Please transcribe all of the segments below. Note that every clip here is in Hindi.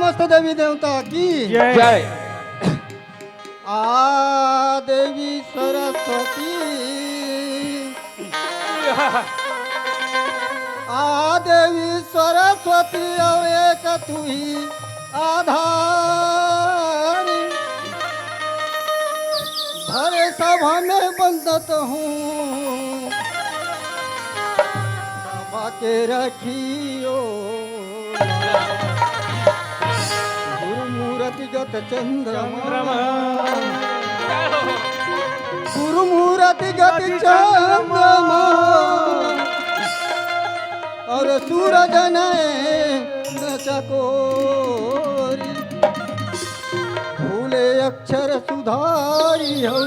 समस्त देवी देवता की जय। आ देवी सरस्वती, आ देवी सरस्वती और एक तू ही आधारी, भरे सभा में बंदत हूँ सभा के रखियो, गुरुमूर्तिगत चंद्रमा, गुरुमूर्तिगत चंद्रमा और सूरज न चकोरी, भूले अक्षर सुधारी हो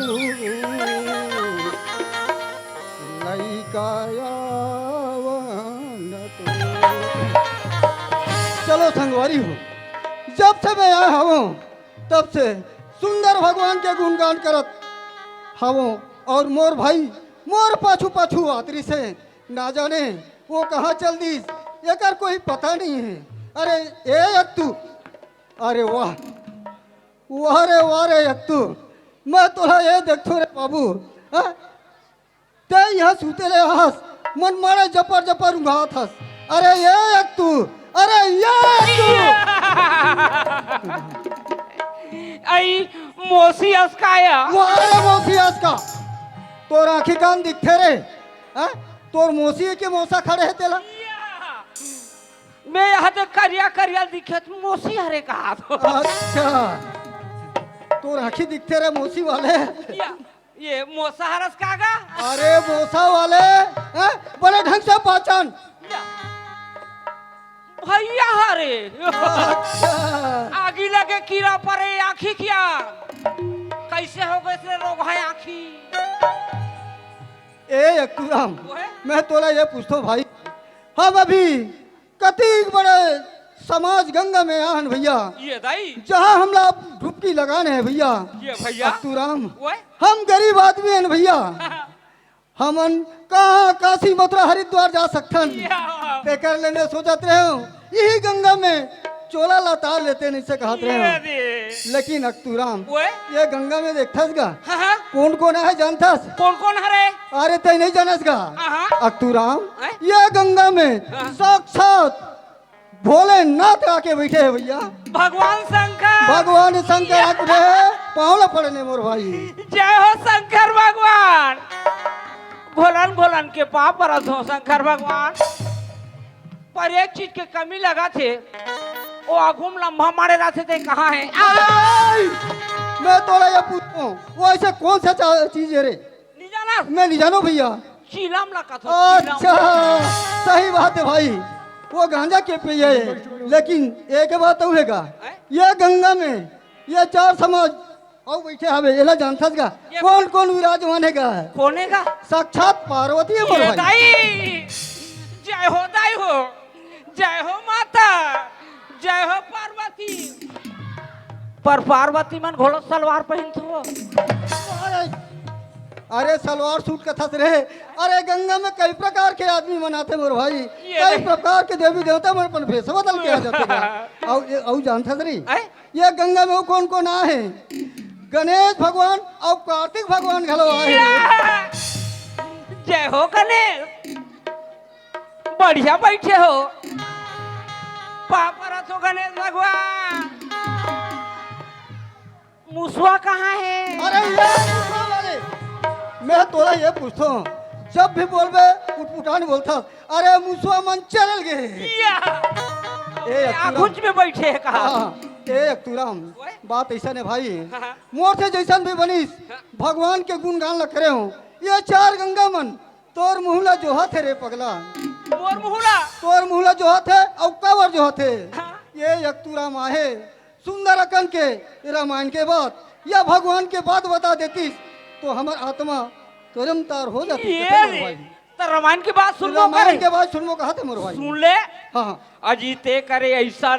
नई कायावन तो। चलो संगवारी हो, जब से मैं आया हूँ तब से सुंदर भगवान के गुणगान करत हूँ, और मोर भाई मोर पाछू पाछू आतरी से ना जाने वो कहाँ चल दी, एकर कोई पता नहीं है। अरे ए अक्तू, अरे वाह वाह रे वाह रे अक्तू, मैं तोरा ये देखो रे बाबू, ते यहाँ सूते ले हस मन मारे जपर जपर उंघात हस। अरे ये अक्तू, अरे ये अक्तू आई मोसी अस्काया, वाह रे मोसी अस्का, तोर आँखी कान दिखते रे, तोर मोसी के मौसा खड़े है तेला। मैं यहाँ तो करिया करिया दिखे तो मोसी हरे कहा तो। अच्छा तोर आँखी दिखते रे मोसी वाले, ये मोसा हरस कागा। अरे मोसा वाले बड़े ढंग से पहचान भैया हरे। अच्छा आगी लगे कीड़ा परे आँखी क्या, कैसे हो गए थे रोग है आँखी। ए अक्तूराम, मैं तोला ये पूछतो भाई, हम अभी कति बड़े समाज गंगा में आहन भैया, ये दाई जहाँ हम लोग डुबकी लगाने हैं भैया। ये भैया अक्तूराम, हम गरीब आदमी हैं भैया, हमन कहाँ काशी मथुरा हरिद्वार जा सकथन, ते कर लेने सोचत रहे हो यही गंगा में चोला लतार लेते नहीं से कहत रहे हो। लेकिन अक्तूराम ये गंगा में देखथस गा कौन कौन है जानथस? कौन कौन हरे? अरे ते नहीं जानस गा अक्तूराम, ये गंगा में साक्षात भोलेनाथ आके बैठे है भैया, भगवान शंकर। भगवान शंकर आके पावला पड़ने मोर भाई। जय हो शंकर भगवान, भोलन भोलन के पाप परत हो शंकर भगवान। पर एक चीज के कमी लगा थे, वो आगुम लम्हा मारे रहे थे कहाँ है? मैं तोला ये पूछूं, वो ऐसे कौन सा चीज है रे? नहीं जाना? मैं नहीं जानो भैया। चीलम लगा था। अच्छा सही बात है भाई, वो गांजा के पिए है, लेकिन एक बात और है, ये गंगा में ये चार समाज और बैठे हवे, एला जानथस का कौन कौन विराजमान है? कौन है का? साक्षात पार्वती है मोर भाई। जय हो दाई हो, जय हो माता, जय हो पार्वती। पर पार्वती मन घोड़ा सलवार पहनत हो। अरे सलवार सूट का थस रहे, अरे गंगा में कई प्रकार के आदमी मनाते मोर भाई, कई प्रकार के देवी देवता मन पर भेष बदल के आ जाते। और जानथस रे ये गंगा में वो कौन कौन आए? गणेश भगवान और कार्तिक भगवान घलो आए। जय हो गणेश, बढ़िया बैठे हो। पापा रथो गणेश भगवान। मुसवा कहाँ है? अरे ये मुसवा वाले, मैं तोरा ये पूछता हूँ, जब भी बोलबे उठपुटान बोलता, अरे मुसवा मन चल गए। आखुच में बैठे है कहा? ए अक्तूराम, बात ऐसा है भाई, मोर से जैसन भी बनीस भगवान के गुणगान ल करे हो, ये चार गंगा मन तोर मुहला जो हाथ है रे पगला, मोर मुहला तोर मुहला जो हाथ है और कावर जो हाथ है। ये अक्तूराम आहे सुंदर अकन के रामायण के बात या भगवान के बात बता देती तो हमार आत्मा तुरम तार हो जाती। तो रामायण की बात सुन लो, रामायण के बात सुन लो कहा थे मोर भाई, सुन ले। हाँ अजीते करे ऐसा,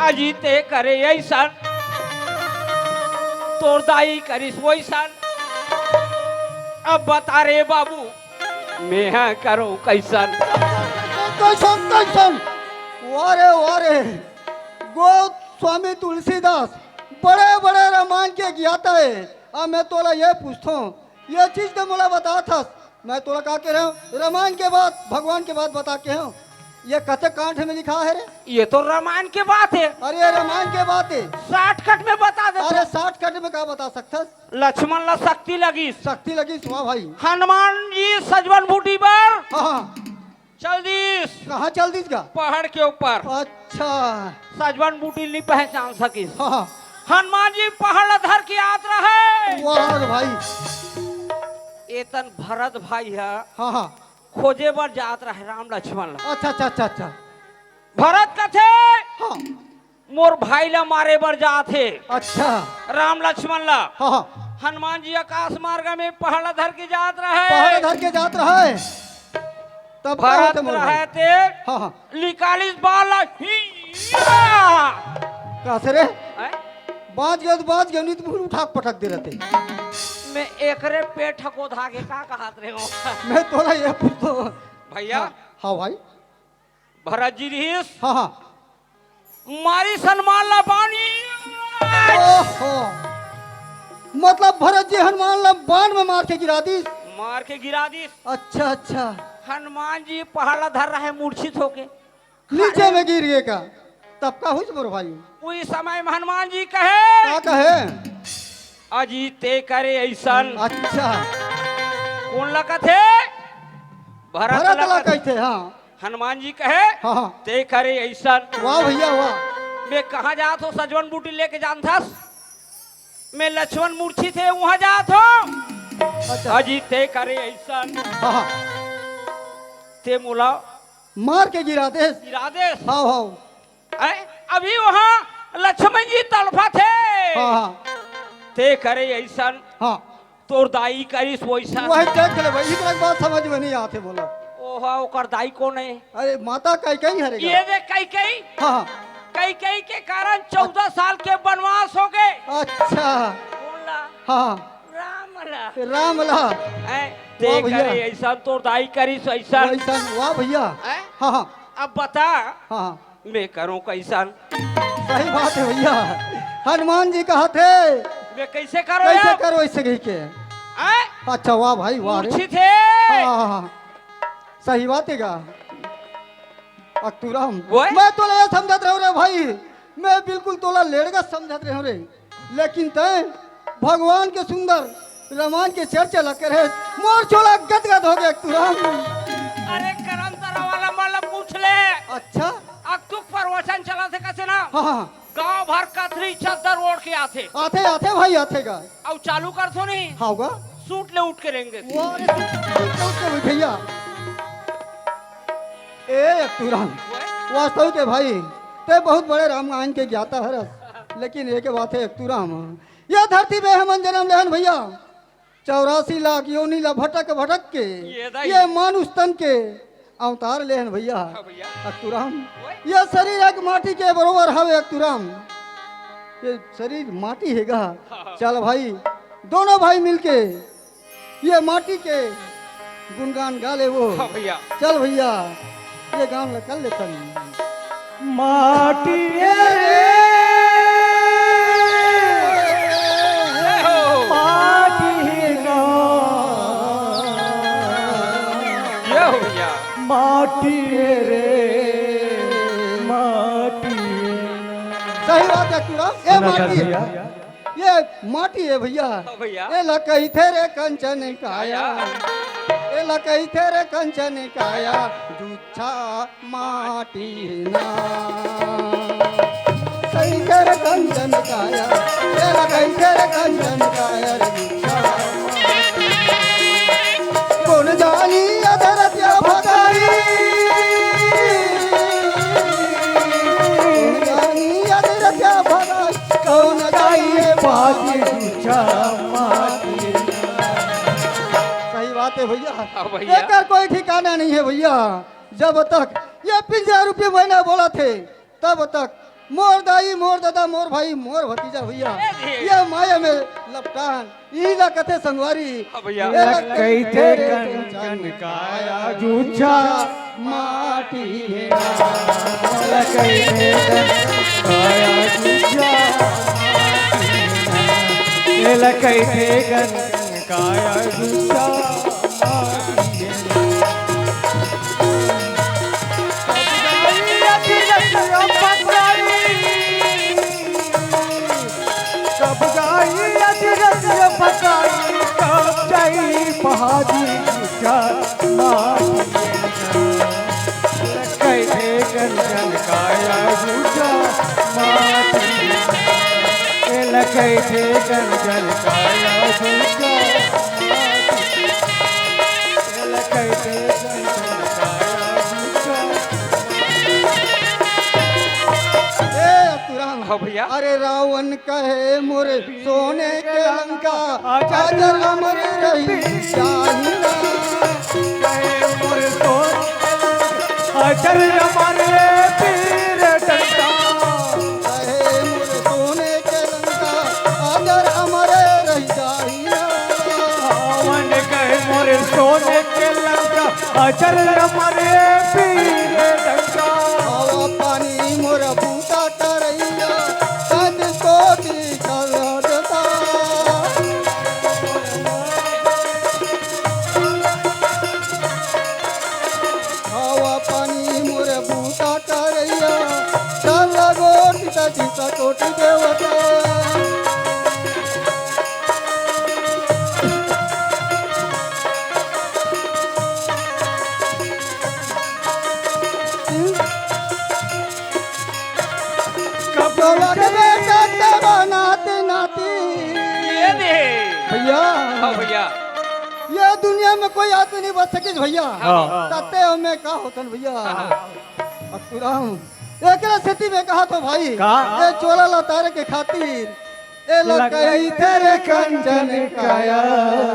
अजीते करे ऐसा, तोर दाई करिस वैसा। अब बता रे बाबू मैं करूं कैसन? कैसन कैसन? वारे गो स्वामी तुलसीदास बड़े बड़े रामायण के ज्ञाता है। अब मैं तोला ये पूछता हूँ, ये चीज तो मोला बता था, मैं तोला कहा के रहा हूँ रामायण के बाद भगवान के बाद बता के हूँ, ये कथे कांठ में लिखा है रे? ये तो रामायण की बात है। अरे रामायण के बात है, शॉर्टकट में बता दे। अरे 60 कट में क्या बता सकता? लक्ष्मण ला शक्ति लगी, शक्ति लगी सुहा भाई। हनुमान जी सजवन बूटी पर हाँ चल दीस, कहाँ चल दी का? पहाड़ के ऊपर। अच्छा सजवन बूटी नहीं पहचान सकी। हाँ हनुमान जी पहाड़ धर की यात्रा है। वाह भाई। एतन भरत भाई है, हाँ खोजे बर जात रहे राम लक्ष्मण ला। अच्छा भरत कथे हाँ मोर भाई ला मारे बर जात है। अच्छा राम लक्ष्मण ला। हाँ हनुमान जी आकाश मार्ग में पहाड़ धर के जात रहे। पहाड़ धर के जात रहा है तब क्या भरत होते मोर भाई? रहे थे हाँ 41 बाल। कैसे रे? बाज गए नहीं तो उठा के पटक दे रहे थे। मैं एकरे पेट को धागे का कहत रहे हो। मैं तोला ये पूछतो भैया हाँ भाई भरत जी रहीस हाँ मारी सलमान ला बानी। ओहो मतलब भरत जी हनुमान ला बाण में मार के गिरा दी? मार के गिरा दी। अच्छा हनुमान जी पहाड़ धर रहे मूर्छित होके नीचे में गिर गए का? तब का हुई मोर भाई? उस समय में हनुमान जी कहे क्या कहे? अजीते करे ऐसन। अच्छा कौन लगा थे? भरत भरत ला लगा थे। कहते हाँ हनुमान जी कहे हाँ ते करे ऐसन। वाह भैया वाह। मैं कहाँ जात हो? सजवन बूटी लेके जान था मैं लक्ष्मण मूर्छित थे वहां जात हो। अच्छा अजीते करे ऐसन हाँ ते मोला मार के गिरा दे। इरादे हाँ अभी वहाँ लक्ष्मण जी तड़फा थे। हाँ ते करे ऐसन हाँ तोर दाई करिस वैसा। वही देख ले भाई, इतना बात समझ में नहीं आते बोला। ओहा ओकर दाई कौन है? अरे माता कई हरेगा। ये देख कई हाँ कई के कारण 14 साल के वनवास हो गए। अच्छा कौन ला? हाँ राम ला। राम ला ते वाह भैया। करे ऐसा तोर दाई करिस वैसा। वाह भैया। हाँ अब बता हाँ मैं करूं कैसन? सही बात है भैया। हनुमान जी कहा थे मैं कैसे करो कैसे करो ऐसे कही के? हैं? अच्छा वाह भाई वाह रे। मूर्छित थे। हाँ, सही बात है का अक्तूराम। वो? मैं तोला ये समझत रहो रे भाई, मैं बिल्कुल तोला लेड़गा समझत रहो रे, लेकिन तय भगवान के सुंदर रामायण के चर्चा लग रहे मोर चोला गदगद हो गया अक्तूराम। अरे करम तरा वाला मतलब पूछ ले। अच्छा अक्तुक प्रवचन चला थे कैसे ना? हाँ गांव भर कतरी चादर ओढ़ के आते आते भाई आते का अब चालू कर थो नहीं हाँ होगा सूट ले उठ के रहेंगे। भैया ए अक्तूराम वास्तव के भाई ते बहुत बड़े रामायण के ज्ञाता है, लेकिन एक बात है अक्तूराम, यह धरती में हम जन्म लेहन भैया 84 लाख योनि ला भटक के ये मानुष तन के अवतार लेहन भैया। अक्तूराम यह शरीर एक माटी के बरोबर हवे अक्तूराम, ये शरीर माटी हैगा। चल भाई दोनों भाई मिलके ये माटी के गुणगान गा ले वो। भैया चल भैया ये गान कर लेता माटी रे माटी गा माटी रे माटी। सही बात है पूरा, ये माटी है, ये माटी है भैया। ये लकई थे रे कंचन काया, ये लकई थे रे कंचन काया, दूछा माटी ना सही थे रे कंचन काया, ये लकई थे रे कंचन काया रे दूछा कौन जानी अधर त्या भगाई, कौन जानी अधर त्या भगाई, कौन गाई बाजी दूछा माटी। सही बात है भैया, भैया। एकर कोई ठिकाना नहीं है भैया। जब तक ये 50 रुपये महीना बोला थे तब तक मोर दाई मोर दादा मोर भाई मोर भतीजा भैया ये माया में लपटान ईला कथे संगवारी भैया लकई थे कंचन काया दूछा माटी है लकई गन काया दूजा ये लकई गन काया दूजा कब गाई अजरत पकाई कब जाई पहाड़ी का लकई गन काया दूजा माटी लकई गन काया दूजा लकई गन काया दूजा ए अतुराम हाँ भैया। अरे रावण कहे मोरे सोने के लंका अजर अमर रही चाहिना अजर हमारे पीर डंडा कहे मोरे सोने के लंका अजर अमर रही चाहिना मन कहे मोरे सोने के लंका अजर हमारे पीर डंडा हवा पानी मोर बूटा करैया सज कोटि कर देता हवा पानी मोर बूटा करैया चल गोटि तजी कोटि देवता कब बेटा नाती नाती ये दे भैया हाँ भैया। ये दुनिया में कोई आदमी नहीं बच सके भैया हाँ। ताते हमें का होतन भैया अतुराम एकरा स्थिति में कहा तो भाई का? ये चोला लतारे के खातिर ए लकई तेरे कंचन काया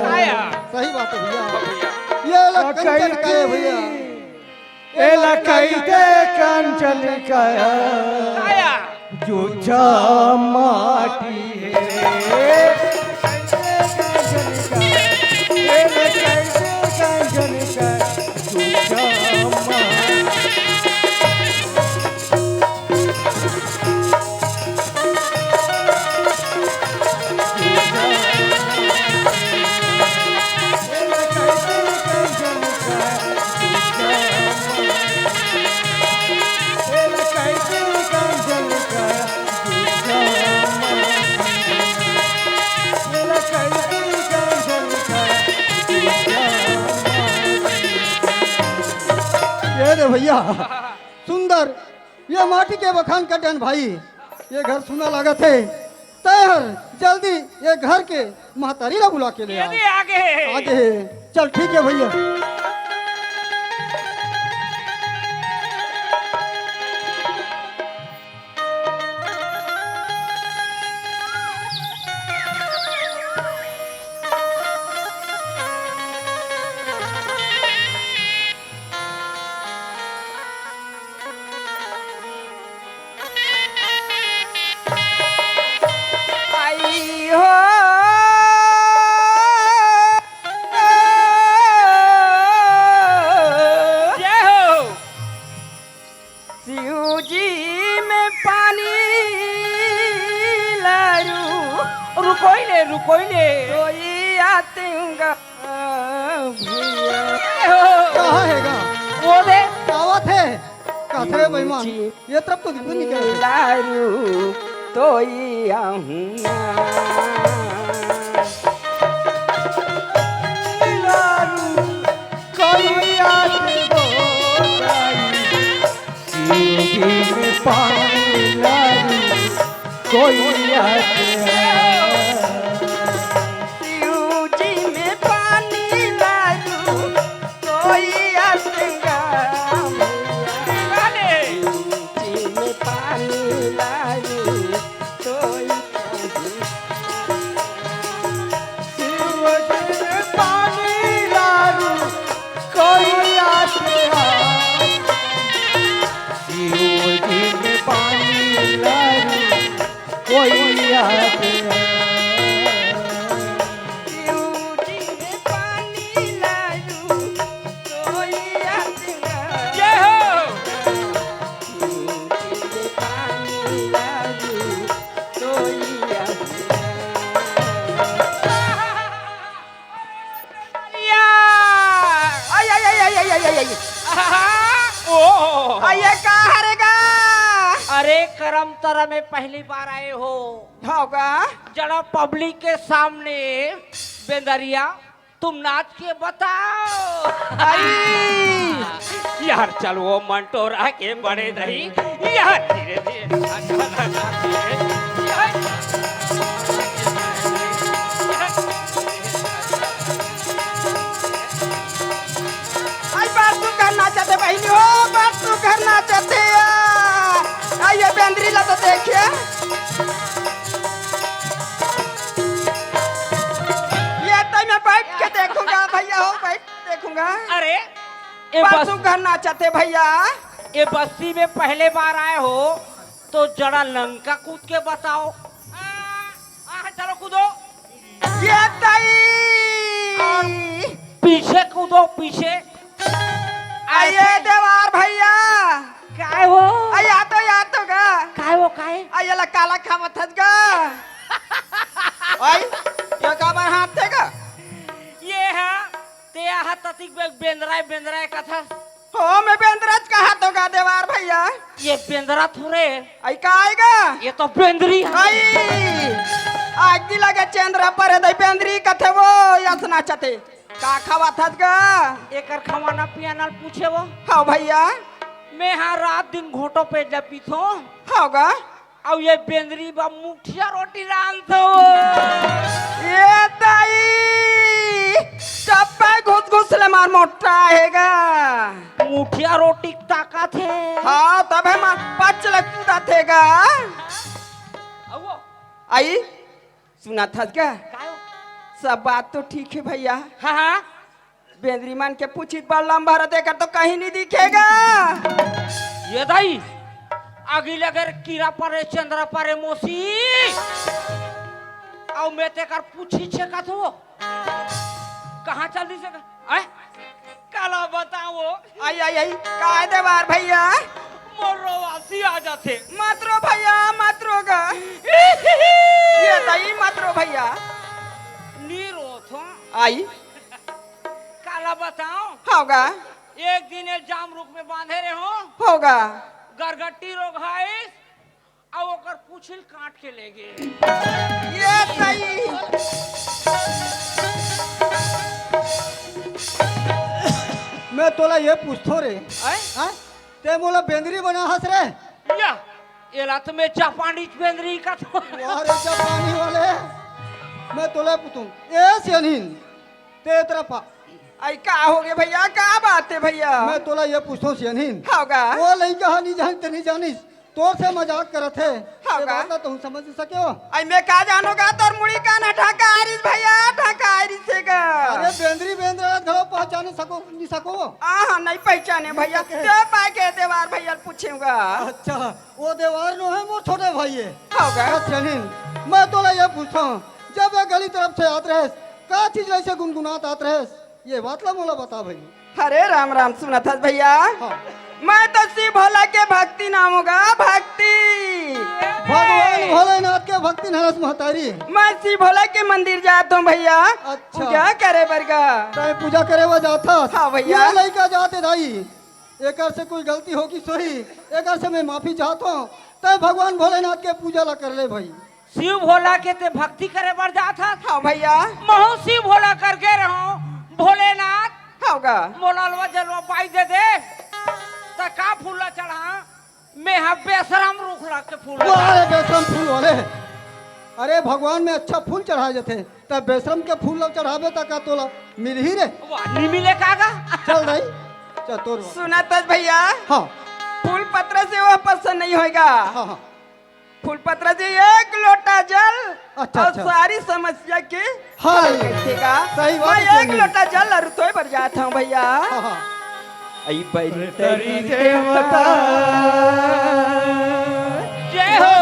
काया। सही बात है भैया हाँ भैया। ये कंचन काया भैया ए लकई कंचन काया काया। जूझा माटी है ये दे भैया सुंदर ये माटी के बखान कटन भाई ये घर सुना लागत है तैयार जल्दी ये घर के महतारी ला बुला के ले ये आ दे आगे आगे चल ठीक है भैया आई हो जय हो शिव जी में पानी लारू रुको ले कोई आतेगा कहाँ हैगा वो दे दावत है काथरे बेईमान ये तरफ तो दिखने नहीं कर लारू तो कोई शिव जी में पानी लारू कोई आतेगा जी में पानी लारू कोई पानी लारू कोई आते पानी लारू कोई आते ओ आइए का हरेगा अरे करम तरह में पहली बार आए हो होगा जरा पब्लिक के सामने बेंदरिया तुम नाच के बताओ। आई यार चल वो मंटोरा के बड़े दही यार धीरे धीरे आई बात तू करना चाहते बहनी हो बात तू करना चाहते आइए बेंद्री ला तो देखिए ये तो मैं बैठ के देखूंगा भैया हो बैठ देखूंगा अरे ये बात तू करना चाहते भैया ये बस्ती में पहले बार आए हो तो जरा लंका कूद के बताओ। चलो कूदो ये ताई पीछे कूदो पीछे। आइए देवार भैया काय हो आई या तो गा काय हो काय आइए ला काला खावत हस गा आई ये का बार हाथ थे गा ये है ते आहा ततिक बेंदराय कथा हो मैं बेंद्रज का हाथ होगा देवार भैया ये बेंदरा थोड़े आई का आएगा ये तो बेंदरी है। आई आज दी लगे चंद्र पर है दई बेंद्री कथे वो यासना चाहते का खावा थस गा एकर खवाना पियाना पूछे वो हाँ भैया मैं हाँ रात दिन घोटो पे जपी थो होगा अब ये बेंदरी बा मुठिया रोटी रान थो ये ताई टप्पा घुस घुस ले मार मोटा हैगा मुठिया रोटी ताका थे हाँ तब है मार पच लगता थेगा वो आई सुना था क्या काय हो? सब बात तो ठीक है भैया हाँ बेंद्री मान के पूछित बार लंबा देकर तो कहीं नहीं दिखेगा ये दाई आगे लगर कीड़ा परे चंद्रा परे मोसी और मैं ते कर पूछी छे का तो कहाँ चल दी से काला बताओ आई आई आई काय देवार भैया मोरो वासी आ जाते मात्रो भैया मात्रो का ये ताई मात्रो भैया नीरो थो आई काला बताओ होगा एक दिन एक जाम रुक में बांधे रहे हो होगा गरगट्टी रोग है और ओकर पूछिल काट के ले गए ये ताई मैं तोला ये पूछतो रे हैं? हाँ? ते मोला बेंदरी बना हंस रे या एला तो मैं जापानी बेंदरी का तो अरे जापानी वाले मैं तोला पूछूं ए सियानीन ते तरफा आई का हो गए भैया का बात है भैया मैं तोला ये पूछतो सियानीन होगा वो लइका हा नहीं जानते नहीं जानिस तोर से मजाक करत है हाँ ये का? बात तुम समझ सके हो आई मैं का जानोगा तोर मुड़ी का ना ढाका आरिस भैया ढाका आरिस से का अरे बेंदरी बेंदरा घरो पहचाने सको नहीं सको हाँ नहीं पहचाने भैया ते पाए के देवार भैया पूछूंगा अच्छा वो देवार नो है मोर छोटे भाई है होगा सियानीन मैं तोला ये पूछता हूँ जब ये गली तरफ से आत रहे का चीज ऐसे गुनगुनात आत रहे ये बात ला मोला बता भाई हरे राम राम सुना था भैया हाँ मैं तो शिव भोला के भक्ति नाम होगा भक्ति भगवान भोलेनाथ के भक्ति नरस महतारी मैं शिव भोला के मंदिर जाता हूँ भैया अच्छा। पूजा करे बरगा तय पूजा करे वो जाता हाँ भैया। ये लइका जाते दाई एकर से कोई गलती होगी सही एकर से मैं माफी चाहता हूँ तय भगवान भोलेनाथ के पूजा ला कर ले भाई शिव भोला के ते भक्ति करे बर जाता हाँ भैया महू शिव भोला करके रहो भोलेनाथ होगा मोलालवा जलवा पाई दे तो का फूला चढ़ा मैं हाँ बेसराम रुख ला के फूल अरे बेशरम फूल वाले अरे भगवान में अच्छा फूल चढ़ाए जाते तब बेशरम के फूल लोग चढ़ावे तक का तोला मिल ही रे नहीं मिले कागा चल रही चल तोर सुना था भैया हाँ फूल पत्र से वो पसंद नहीं होगा हाँ हाँ फूल पत्र से एक लोटा जल अच्छा, और अच्छा। सारी समस्या के हाँ, हल कर देगा सही बात मैं है, एक सही। लोटा जल रसोई पर जाता हूँ भैया हाँ हाँ आई बड़ी तरी देवता जय हो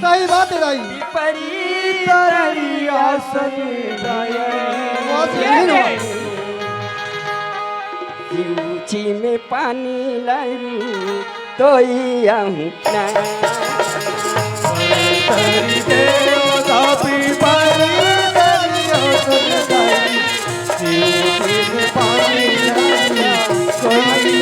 सही बात है दाई परी तरी आसन दाये बहुत जय सही जय। है। ऊंची में पानी लारू तो तरी देवता पिपरी तरी आसन दाये शिव के पानी लाया कोई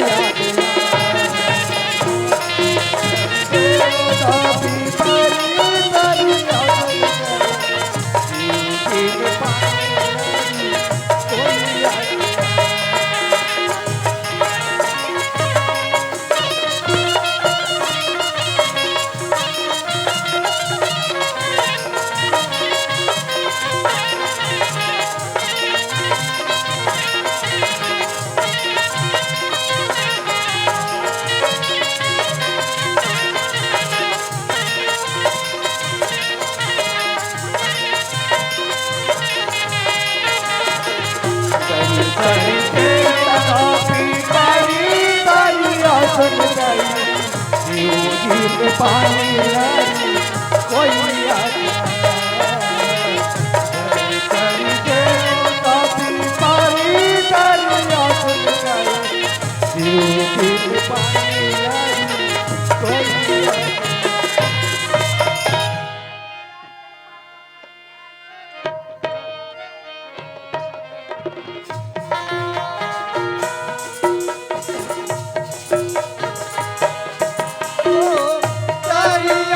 दिन पानी लाई कोई आता करी देवता भी पानी तारी आसन गाई शिव दिन पानी लाई कोई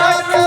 आता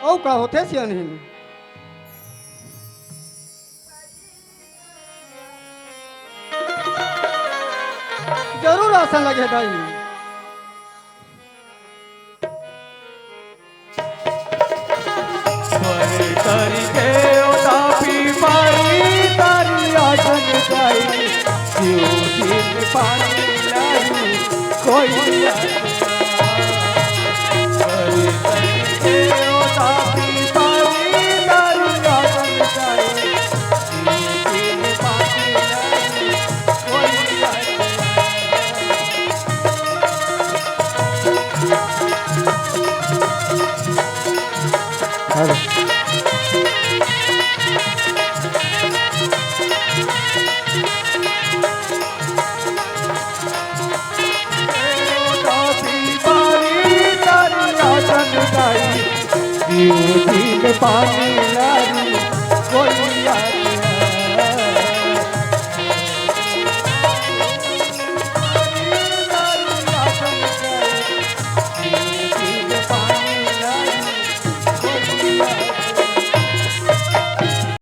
औ का होते सियानी जरूर आशा लगे दाई करी देवता भी पानी तारी आसन गाई शिव दिन पानी लाई कोई करी देवता भी पानी तारी आसन गाई शिव दिन पानी लाई कोई पानी